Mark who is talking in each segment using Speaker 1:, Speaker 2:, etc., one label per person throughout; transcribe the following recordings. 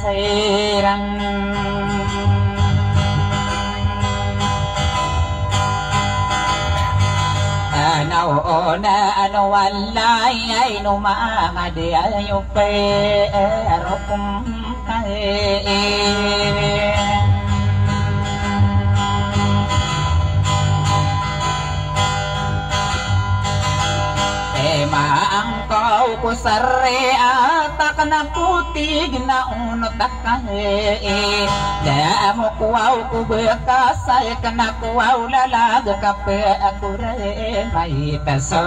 Speaker 1: serang nauna walay ay numamadi ayo pero kung ang kau ko sare atak na putig na unot akahe da mo kuaw ko bekasay kana kuaw lalag kape akure may taso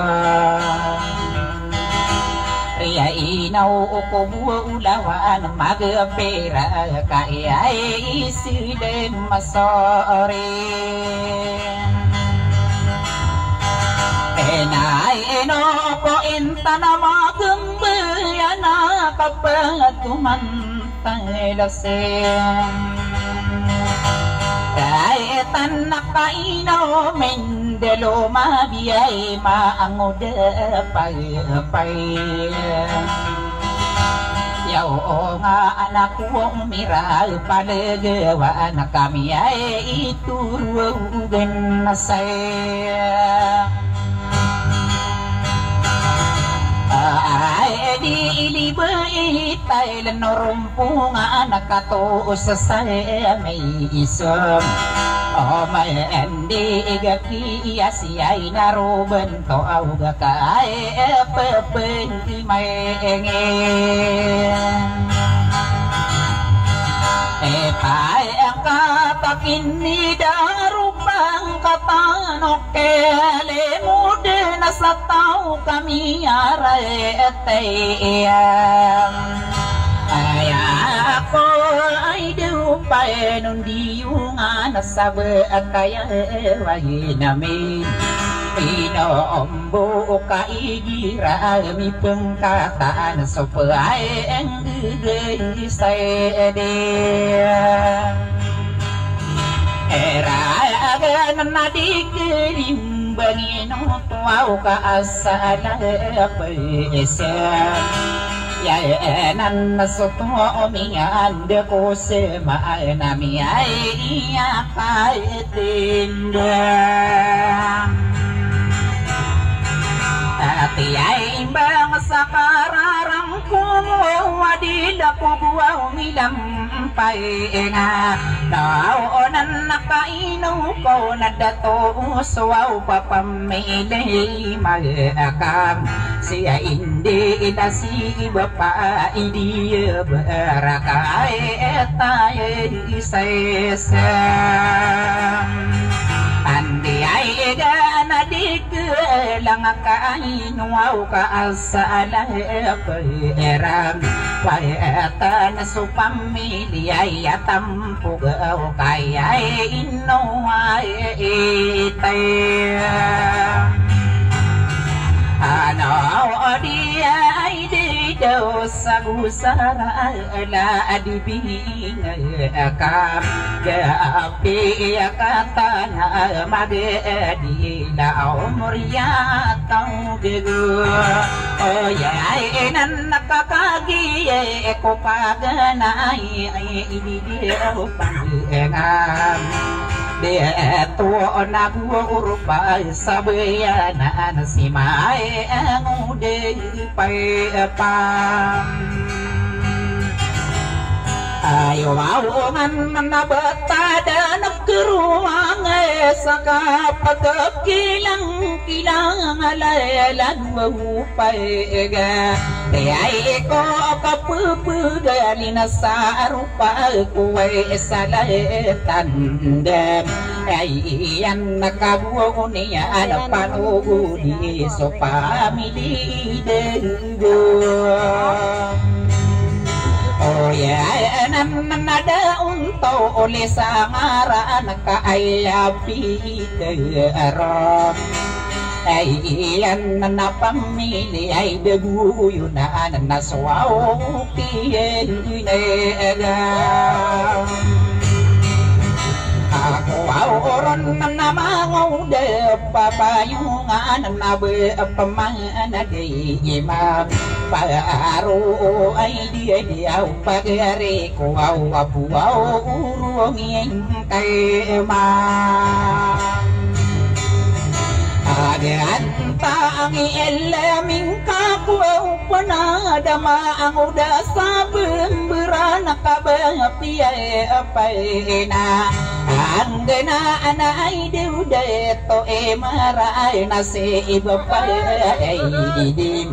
Speaker 1: Ria inaw ko buulawan magpera kaya isilin masori Enay eno ko inta na magumbayan na kapatuman tayo lasing Kaitan na kainaw mendelo mabiyay maangod pay Yaw nga anak ko umira palagawa na kami ay iturugan na saya Ay di ilibay tayo norumpo nga nakatuos sa may isang O may hindi igakiya siya'y naruban to awga ka ay papendi may engin Epay ang katakin ni darupang katanok kele mude na sa tao kami aray-etayam Ay ako ay dupay nun diyunga nasabi at kaya ewahin namin Pinoombo kaigira mi pengkataan supaya ang saya dia Era na dikelimbangin wow ka asala pesa Ya nan soto omingan de ko se ma na mi ai ya kaitinda Ati ay imbang sa kararang kumadila ko buwaw milampay nga Naonan nakainaw ko na dato suwaw papamili magakam Siya hindi inasiba pa hindi barakay tayo isa-isam Andi ay gana di lang kainaw ka asala peram Payatan sa pamilya yatampugaw kaya inuay itay Ano di ay di daw sa gusara ala adibing ka Gapi katana magedila umurya tau gego O yay nan nakakagiye ko paganay ini dia pangengam Deto na burupa sabayanan si mae ang ude pam Ayo man na batada nagkaruang sa kapagkilang alalalan wupay ga Kaya ko kapupugali na sa rupa kuway sa laytandam Ay yan nakabuo niya na panuguni so pamilidego Oh yeah, nada unto oleh sangara nakayapi keron Ayan na pamili ay daguyunan na swaw kiyenega Ako auron na mangaw de papayungan na be pamana de imam Paro ay di au pagari ko au apu au urungin kay ma Aganta ang ilaming kapuaw panadama ang uda sa bembera nakabapiyay apay na ang ganaan ay diudeto maray na si iba pa ay idim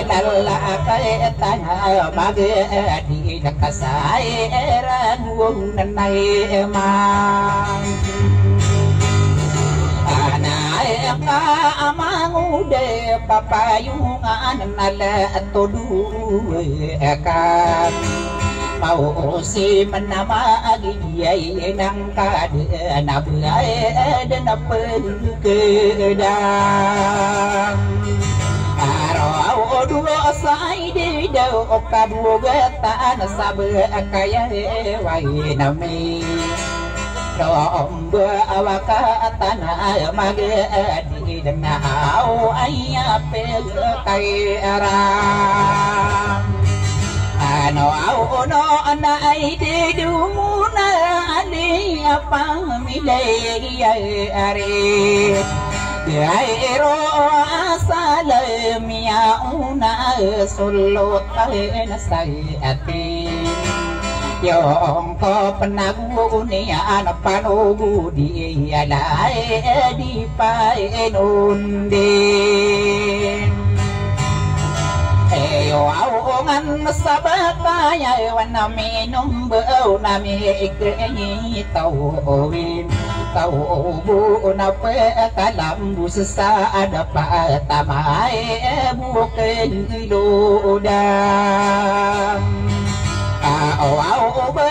Speaker 1: lalakay tanga magadi nakasay ranong nanay man amangude papayungan nala toduwe kan mau si menama agiyay nang kade nabay dan pengkedang araw dua say de daw kabugatan sabe kaya way nami Dom awaka tanah magadi denau ayapel kairam ano au no anai de dumuna ali apa milai are Gairo asalam ya una solo tahen sayatin Yung ko panagu niya panugu di alay di painundin Eyo aungan sa bakaya wana minum bau nami ikrenyi tawin Taubu na pekalambu sa ada patamay buken iludang Aw ba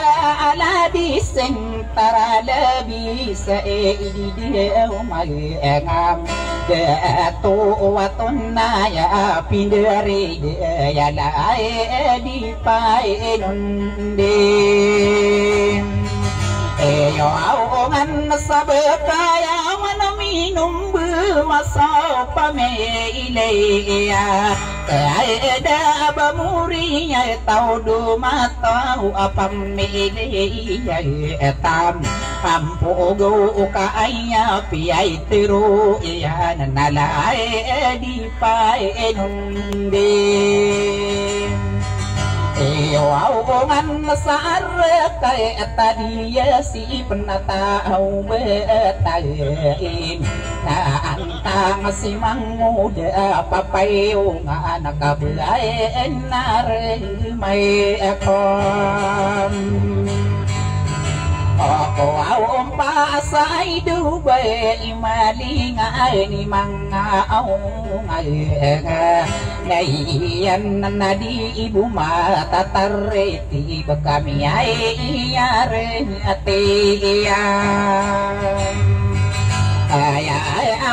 Speaker 1: ala diseng tara labi sa ididiyaw mag-engam Dato waton na ya pindari ya lae di painundin Eyo aungan sa bakaya wana minum buwasaw pameileya Kaida bamuriya tau dumatau apamiliya etam Ampugo kaaya piyay tiru iya nanalae di painundin Eyo aungan sa arakay tadiya si penatao betayin Na antang si manguda papayo nga nakabayan na rin may akon Ako awong pasay dubay imalingay ni mga aungay Naiyan na di ibu matatariti kami ay iyari at iyan Kaya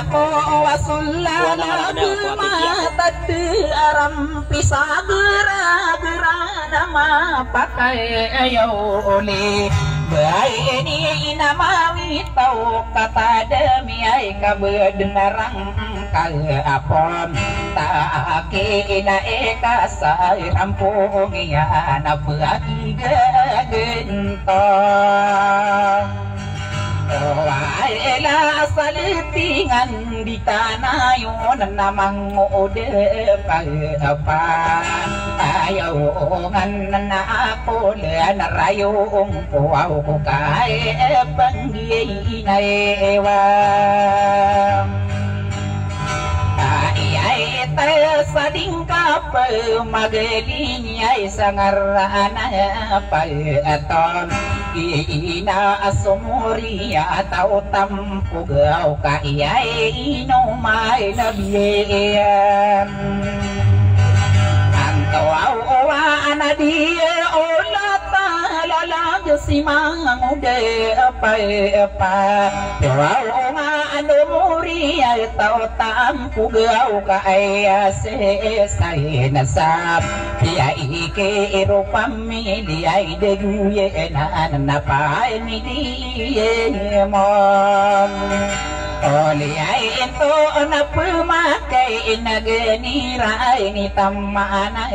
Speaker 1: ako wasulala matad aram pisagera-gera na mapakay ayaw uli Bahay ini inamawitaw katadami ay kabedenarang kalapon Taaki na ekasay rampong iyan na pagigagintong Wala salitingan di tanah yun namang ode pagpapan Ayaw na ako na rayong puwaw ko kay pangginay ewan Ay tayo sa dingkap magalinyay sa ngarana pag-aton Ina asumuriya tao tampugaw kaiyay inumay nabiyan Antawaw na diya o latalag si mga ude pa Tawaw nga ano muriya tao tampugaw kaaya sesay nasab Kaya ikiro pamilya ay deguye na napay miliye mo Oli ay ito na pumakay naganira ni tamana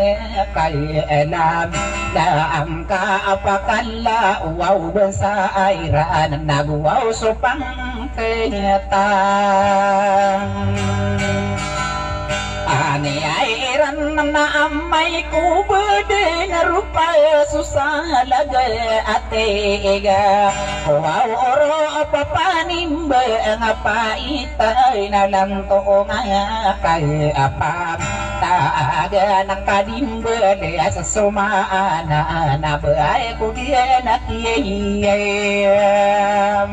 Speaker 1: kailan laang kaapakala wow bansa ayran nagwaw supang kenyataan ani airan na amay ko bede na rupa susah laga atega wow oro papanimba ngapa itay na lang to nga kay apa taaga nakadimba sa sumaana na baay ko diya nakiyayam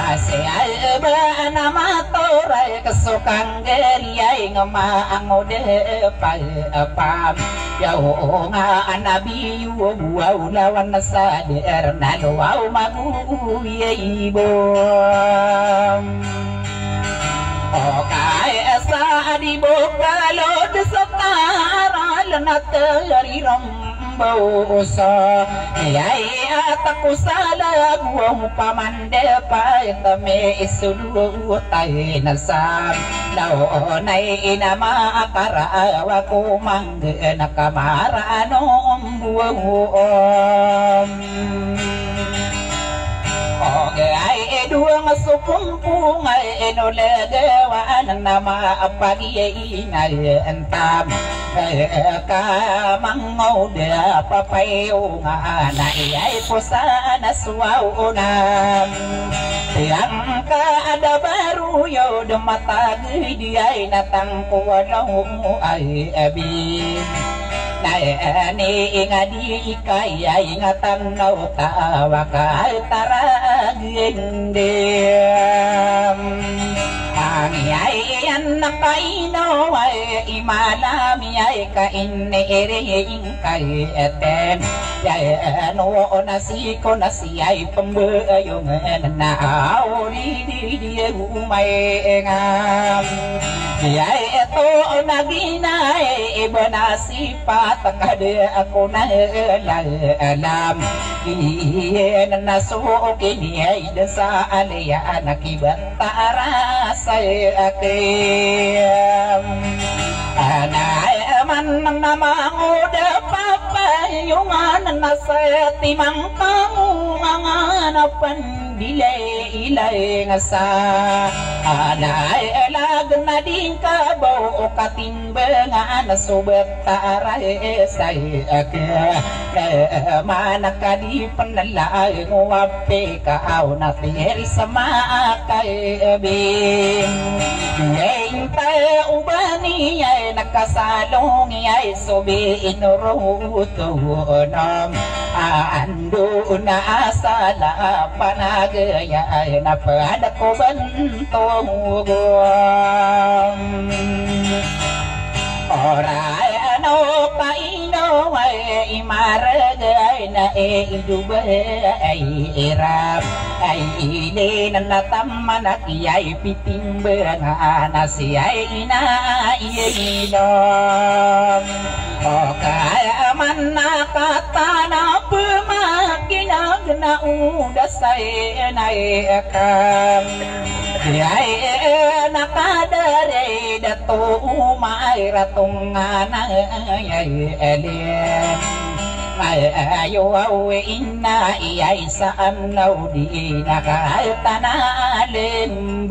Speaker 1: asay ba na matoray kasukang geriyay nga maangode pa apam yaw nga anabiyo wow lawan na sa der na luwaw maguyay bom o kaya sa adibokalod sa taral na tarirong bausa yay at ako sa lagwang pamande pa itame isulu tayo nasam laonay inamakarawa ko mangga nakamara noong buwang okay ay duwang supungpung ay inulagawa ng namaapag-iinay antam kamangaw da papayo nga na iyay po sana suwaunam yang kaadabaruyo dumatagay diyay natangkuwalaw ay abin ni ingadi kaya ingatan no tawa ka taragin dem ang yan nakaino ay imalami ay kainering kay eten yay ano nasiko nasiyay pambayong na auri di umay ngam yay ito naginay iba na sipat kada ako na alam iyan nasukin yay sa alaya nakibantara sa akim anay man namangoda papayungan nasa timang kamungan pandilay ilay nga sa anay alag na din kabaw o katimbangan nasubat taray sa akim manakadipan nalang wape kaaw na tiri sa makay abing ngayon tayo ba niya nakasalong ay subi inuruto nam ando na asala panagaya ay napada ko bantong oray ano paino ay imaragay na idubay ay irap ay ilin na tamanak iyay pitimba nga na siyay inaiyilom o kaya man nakatana pumakinag na udas ay naikam iyay nakadare dato umay ratong nga na ay alin ay ayaw ina iyay sa amnaw di nakatanalim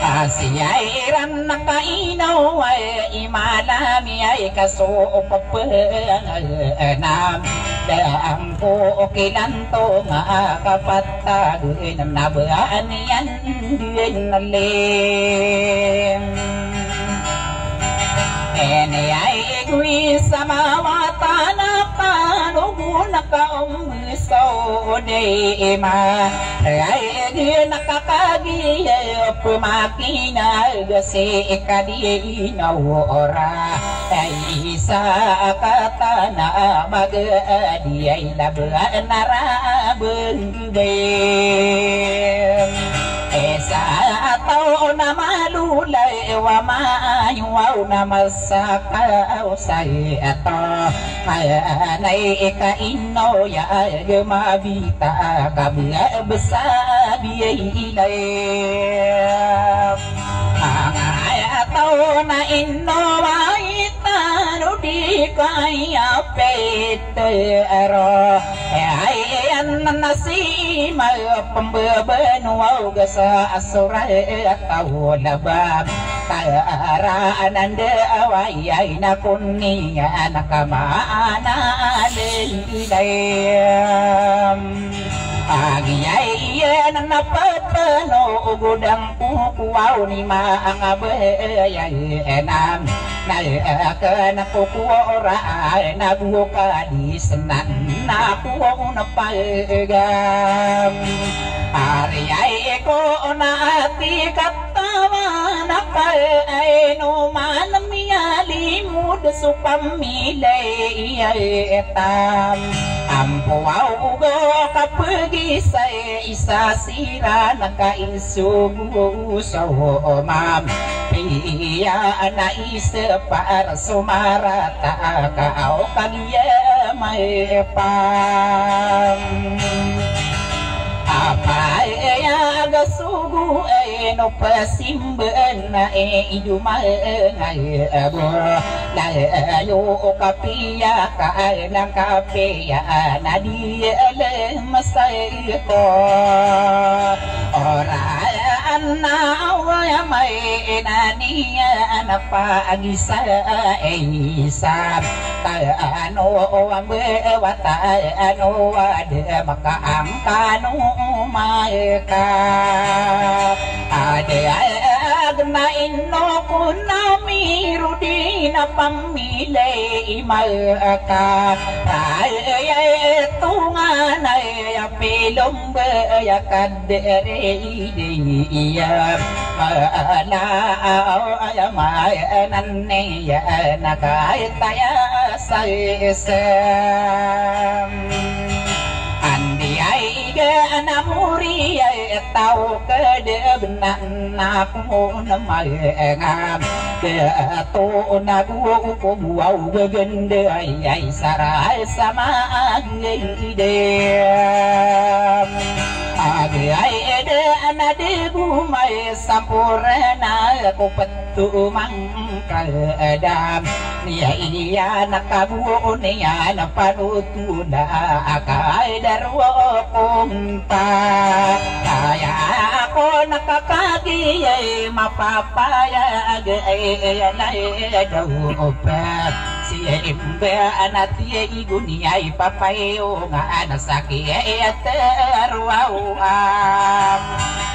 Speaker 1: asiyay iran nakainaw ay imalami ay kasuopapanam daang po kilanto nga kapatag ng nabaan yan din nalim ay igwi sa mawata na panubo na kaumso de ma ay igi nakakagiyay pumakinag si ikadinaw ora ay isa katana mag-adi ay laban narabang gubay sa tao na malulay wa ma yuau namasaka usai ato nai ka ino ya gema vita kabia besabi ilai atau na ino wa di kaya petero ayan nasi ma pembeban wau gasa asura atau labab kara ananda awai na kunia nakamana lelayam Agiya na napapano gudang kukuaw ni mga bayayanam na kukuora na bukadis na kuwaw na pagam Ariyay ko na ati katawa na kay numan miyali mud supamilay etam Ampuaw ugo kapagi sa isa sira nakainsugo sa omam Piya na isa para sumarata kao kanya may pam Apa ya gasugu no pasimban na iduman abo layo kapia ka ng kapia na di alam masayto ora na awaya may naniya na paagisa isa ano ambe wata ano ada makaangkano maeka ade agna inno kunami rudina pamile imaka ay tungan ay pilom ya kadere iya ala ay may nanne ya nakaya sayesam na muri ay tao kadebnan na kung na mayangam to na ko wow gaganda ay saray sama agidem ay ede na debu may sampurna ko patumang kadam niya iya nakabuo niya na panutuna akay darwo kumpa kaya ako nakakagiyay mapapayag ay daw pa siya imbe anat iya iguniyay papayo nga nasaki at arwawam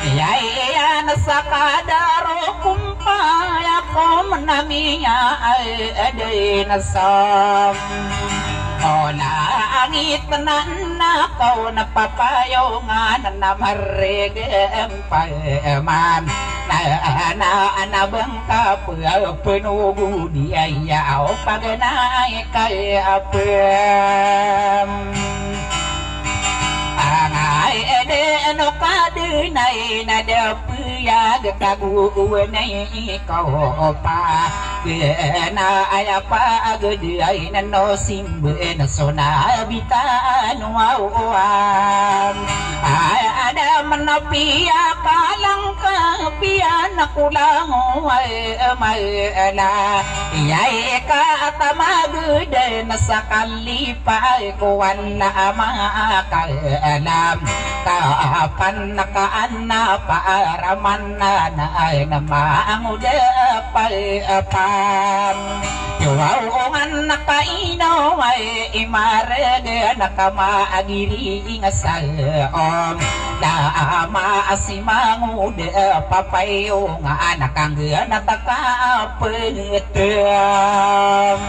Speaker 1: iya nasakadaro kumpaya ko manamiya ay aday nasam Ola angit na nakaw na papayo nga na namareg paman na anabang kapwa penugu di ayaw paganay kay apem Angay ede ano kadunay na dapuyag kaguunay ikaw pa na ayapa agadi ay nanosimbe na sonabitan wawam ay ada manapiya kalang kapiya na kulang ay mayala iyay katamagde na sa kalipay kuwan na makaalam kapan nakaana paaraman na ay namaanguda pay Yuwaungan nakainaw ay imarega nakamaagiri nga saom na maasimangud papayo nga nakangga natakapetem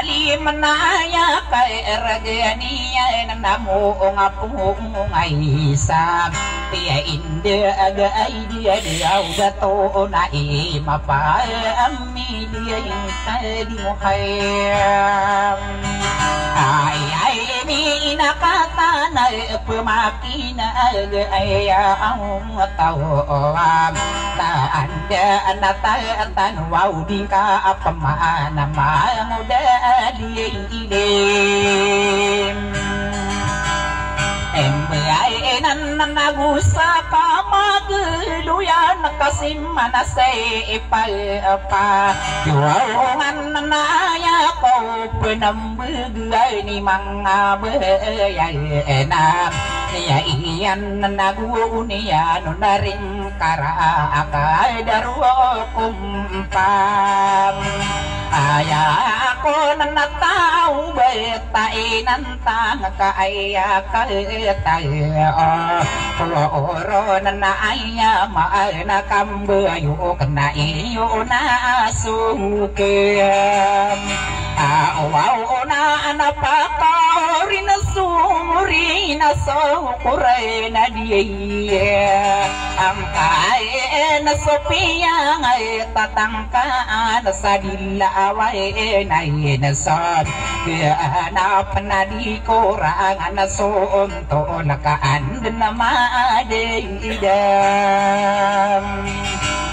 Speaker 1: alim naya kay eragania namo nga pungay isang tiya inde aga ay dia gato na mapamili ay tadi mo hayam ay mi nakatana pemakina ay ang tawam ta anda anatan wow dingka pemana mudalilim Embainan nagusa kamagluyan kasimana sa ipa Yuwangan naya ko penambugay ni mga bayanan Niya iyan naguniyan na rin karaakay daro kumpam Aya ako na natao betainan tang kaaya tayo Oro na naaya maay na kambayo kana iyo na sukim Awaw na napakaori na sumuri na sukuray na diya Ang kaya na sopiya ngay tatangkaan sa dilaway na inasod Kaya na panadikorangan na suunto nakaan na maadidam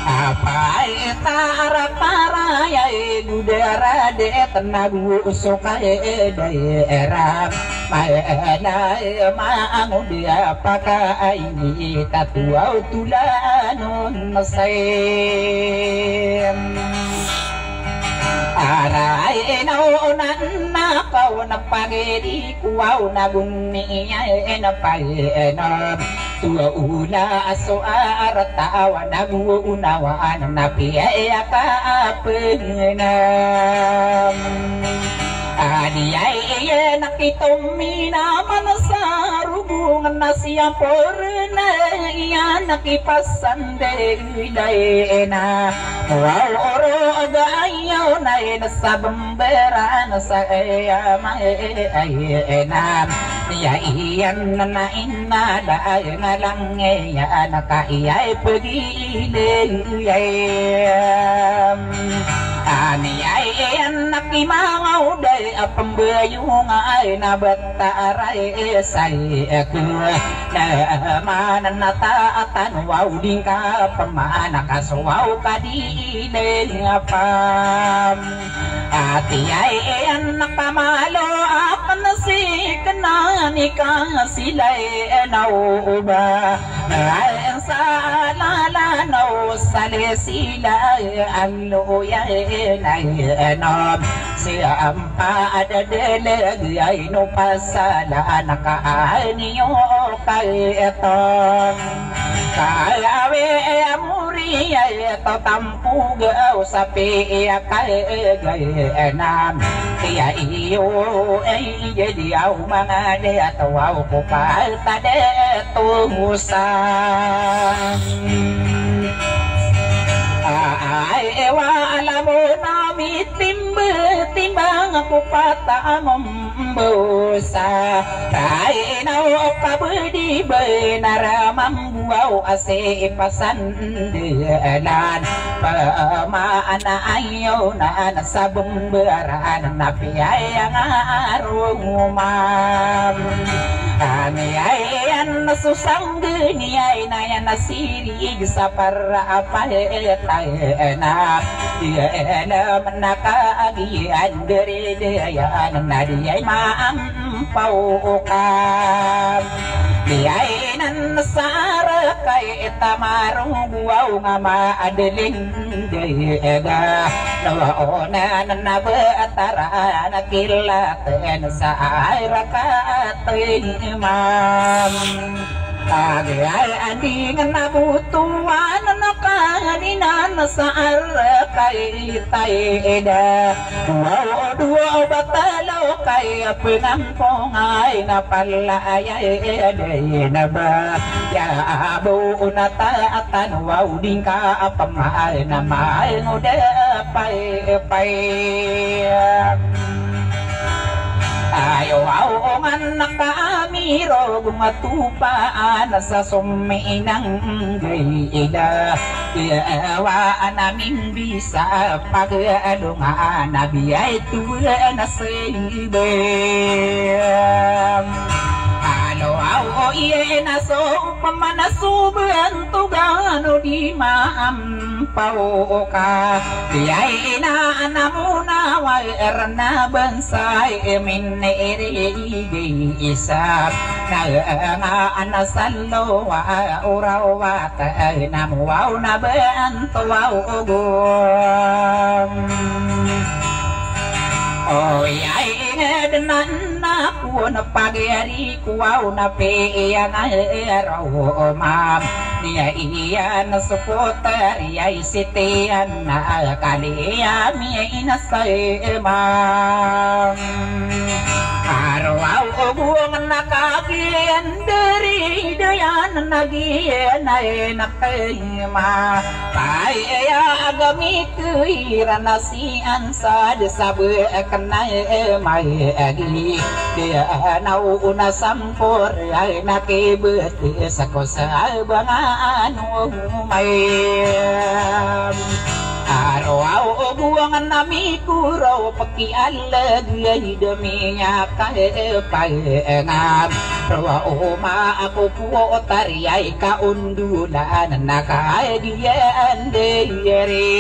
Speaker 1: Apay taraparayay dudara de tenagu sukay daerah Maenay maangon dia pakai ini tatuau tulanon nasayem Aray naunan na kau na pagedi kuaw na guniya na paenam Tua una aso aratawa na guunawaan na piyaya ka apenam Adiyay nakitumi naman sa rubungan na siya porna iya nakipasande na Waworo agayaw na sa bambera na sa ayamayanan Niya iyan na inada na lang iya nakaiyay pagiliyam Aniyay iyan nakimangaw day apambayong ay nabataray say ko na mananataatan wow din ka pamana kaswaw ka di apam Ati ay iyan nakamalo apan na si kanani ka sila'y nauba Ay sa lalanaw sali sila ang luyay na inom Siya ang paadadeleg ay no pasala nakaaniyo kay etong Kayawe amuri ay ito tampugaw sa piya kay gayanam Kaya iyo ay jadiyaw mga detawaw ko palta detusan Ay ewa alam mo namin timbang ako patamambusa Ay inaw kabudi benaramang buwaw ase pasandalan Pamaana ayaw na nasa bumbaran na piyayang arumam Ani ay yan nasusang ganiyay na yan nasirig sa para paetayana Diyan manakagian dari diyan na diyay maampaw ka Diyay nan nasara kay tamarong buwaw nga maadaling diyega Nawaona na nabatara nakilatan sa airakatin Imam Agay andingan nabutuan nakaninan sa arakay taida Dua batalaw kay pengampong ay napalayay na ba Ya abo unataatan wow din ka apamahal na mahal nguda pay Ayo aongan kami rogong atupaan sa suminang gayda Iawaan namin bisa pag-alungan na biyay tuwa na sibem Alo iye na so pamanasuban tugano di maampaw ka Biyay na namuna na bansay minirigay isa na nga anasalo uraw tay namuwaw na bantuwaw ugom Oy ay ngadanan na po na pag-ari kuwaw na peya na eraw ma'am niya iya na suporta ay sitiyan na kaliya miya inasay ma'am araw buong nakakiyan dari dayan nagiyan ay nakayma kaya agamit ira na siyan sa desabu kanay may agi dia nauna sampor ay nakibet sa kosabangan may araw buwangan nami kuraw pakialag ay daminya kaepangam rawa uma ako po tariyay kaundulan nakaidiyan deyere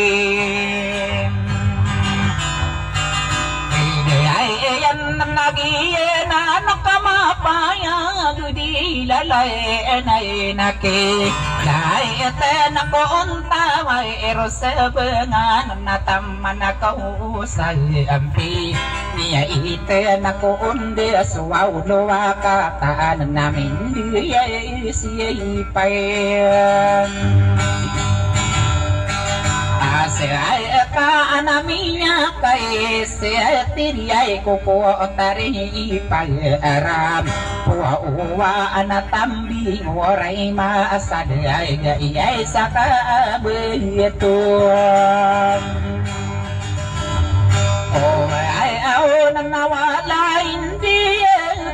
Speaker 1: Ayan nagiyan na nakamapayag di lalay ay naki Lahat na koonta may erosabangan nataman na kausay ampi Niya ite na koonde aswaw luwa kataan namin diyay siyayipayan Asay ka anaminya kay setiriay kuko tari pag-aram Puwa uwa anatambi waray maasaday gayay sa kaabiyatuan Oh ay aw nang nawala hindi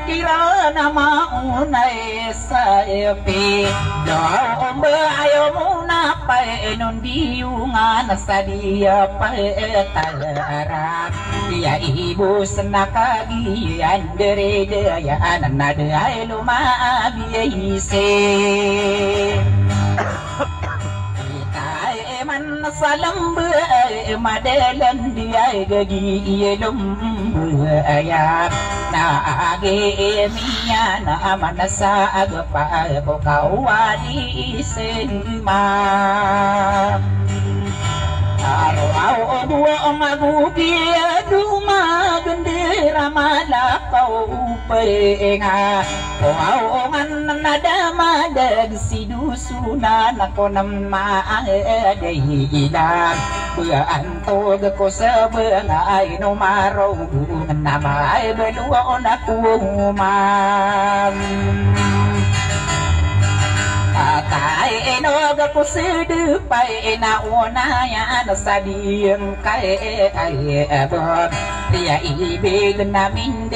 Speaker 1: kira na maunay sa epi Daw ba ayaw muna pa inundiyungan sa diya pa talaran Diya ibus na kagiyan dere dayan na dahay lumabiyaysin man salamba madalan diay gagiyelum ayat na age miya na manasa agpa ko kawali isema araw dua magubi dumagandira malakaw parenga Wow man nadama dag sidusunan ako ng maadaylan Buantog ko sa bangay numaraw na may baluon ako umam Atay enog ako sidupay nauna yan sa diyang kay ay abot Tiya ibig namin